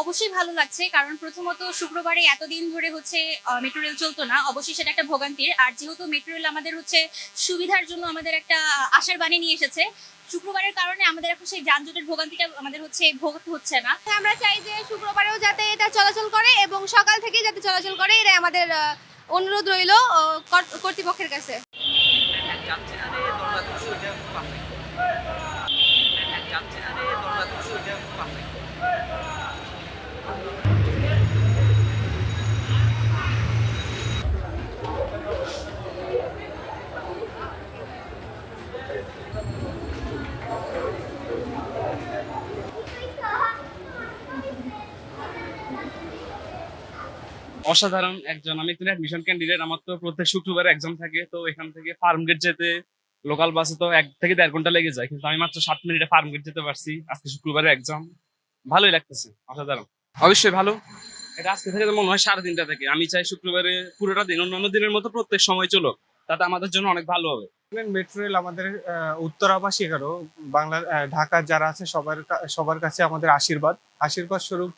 অবশ্যই ভালো লাগছে, কারণ প্রথমত শুক্রবারে এতদিন ধরে হচ্ছে মেট্রো রেল চলতো না। অবশ্যই সেটা একটা ভোগান্তির। আর যেহেতু মেট্রো রেল আমাদের হচ্ছে সুবিধার জন্য আমাদের একটা আশার বাণী নিয়ে এসেছে, শুক্রবারের কারণে আমাদের এখন সেই যানজটের ভোগান্তিটা আমাদের হচ্ছে ভোগাতে হচ্ছে না। আমরা চাই যে শুক্রবারেও যাতে এটা চলাচল করে এবং সকাল থেকেই যাতে চলাচল করে, এটা আমাদের অনুরোধ রইল কর্তৃপক্ষের কাছে। অসাধারণ একজন, আমি তো অ্যাডমিশন ক্যান্ডিডেট। আমার তো প্রত্যেক শুক্রবারে এক্সাম থাকে, তো এখান থেকে ফার্ম গেট যেতে লোকাল বাসে তো 1 থেকে 1.5 ঘন্টা লেগে যায়, কিন্তু আমি মাত্র 7 মিনিটে ফার্ম গেট যেতে পারছি। আজকে শুক্রবারে এক্সাম, ভালোই লাগতেছে, অসাধারণ। অবশ্যই ভালো। এটা আজকে থেকে তো মনে হয় 3.5 থেকে। আমি চাই শুক্রবারে পুরোটা দিন অন্যান্য দিনের মতো প্রত্যেক সময় চলো, তাতে আমাদের জন্য অনেক ভালো হবে। মেট্রো রেল আমাদের উত্তরাবাসীকারও বাংলা ঢাকার যারা আছে সবার কাছে আমাদের আশীর্বাদ স্বরূপ।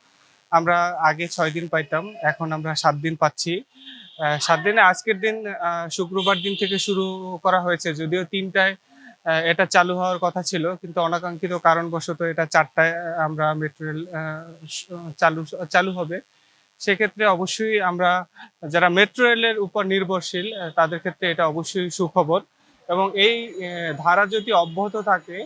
আমরা আগে 6 দিন পাইতাম, এখন আমরা 7 দিন পাচ্ছি। 7 দিনে আজকের দিন শুক্রবার দিন থেকে শুরু করা হয়েছে, যদিও 3টায় এটা চালু হওয়ার কথা ছিল, কিন্তু অনাকাঙ্ক্ষিত কারণবশত এটা 4টায় আমরা মেট্রো রেল চালু হবে। সেক্ষেত্রে অবশ্যই আমরা যারা মেট্রো রেলের উপর নির্ভরশীল তাদের ক্ষেত্রে এটা অবশ্যই সুখবর, এবং এই ধারা যদি অব্যাহত থাকে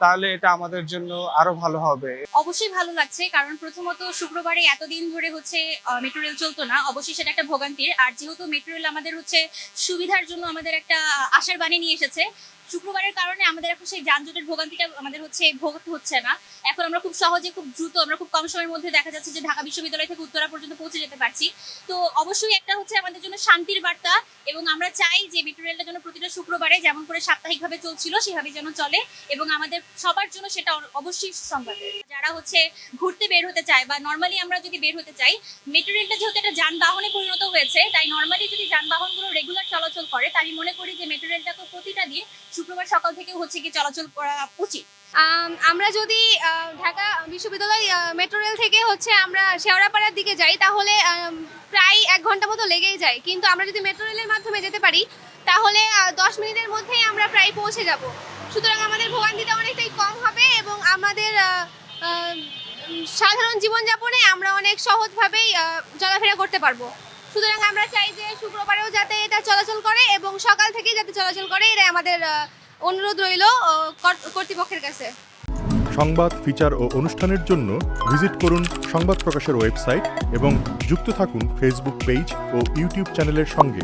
তাহলে এটা আমাদের জন্য আরো ভালো হবে। অবশ্যই ভালো লাগছে, কারণ প্রথমত শুক্রবারে এতদিন ধরে হচ্ছে মেট্রো রেল চলতো না। অবশ্যই সেটা একটা ভোগান্তির। আর যেহেতু মেট্রো রেল আমাদের হচ্ছে সুবিধার জন্য আমাদের একটা আশার বাণী নিয়ে এসেছে, শুক্রবারের কারণে আমাদের এখন সেই যানজটের ভোগান্তিটা আমাদের হচ্ছে ভোগাতে হচ্ছে না। এখন আমরা খুব সহজে, খুব দ্রুত, আমরা খুব কম সময়ের মধ্যে দেখা যাচ্ছে যে ঢাকা বিশ্ববিদ্যালয় থেকে উত্তরা পর্যন্ত পৌঁছে যেতে পারছি। তো অবশ্যই একটা হচ্ছে আমাদের জন্য শান্তির বার্তা, এবং আমরা চাই যে মেট্রো রেলটা যেন প্রতিটা শুক্রবারে যেমন করে সাপ্তাহিকভাবে চলছিল সেভাবে যেন চলে, এবং আমাদের সবার জন্য সেটা অবশ্যই সুসংবাদ। যারা হচ্ছে ঘুরতে বের হতে চায় বা নর্মালি আমরা যদি বের হতে চাই, মেট্রো রেলটা যেহেতু একটা যানবাহনে পরিণত হয়েছে, তাই নর্মালি যদি যানবাহনগুলো রেগুলার চলাচল করে, তাই আমি মনে করি যে মেট্রো রেলটাকে প্রতিটা দিন শুক্রবার সকাল থেকে হচ্ছে কি চলাচল করা উচিত। আমরা যদি ঢাকা বিশ্ববিদ্যালয় মেট্রো রেল থেকে হচ্ছে আমরা শেওড়াপাড়ার দিকে যাই, তাহলে প্রায় 1 ঘন্টা মতো লেগেই যায়। কিন্তু আমরা যদি মেট্রো রেলের মাধ্যমে যেতে পারি, তাহলে 10 মিনিটের মধ্যেই আমরা প্রায় পৌঁছে যাব। সুতরাং আমাদের ভোগান্তিটা অনেকটাই কম হবে, এবং আমাদের সাধারণ জীবনযাপনে আমরা অনেক সহজভাবেই চলাফেরা করতে পারবো। সুতরাং আমরা চাই যে শুক্রবারেও যাতে এটা চলাচল করে এবং সকাল থেকেই যাতে চলাচল করে, এটা আমাদের অনুরোধ রইল কর্তৃপক্ষের কাছে। সংবাদ, ফিচার ও অনুষ্ঠানের জন্য ভিজিট করুন সংবাদ প্রকাশের ওয়েবসাইট এবং যুক্ত থাকুন ফেসবুক পেজ ও ইউটিউব চ্যানেলের সঙ্গে।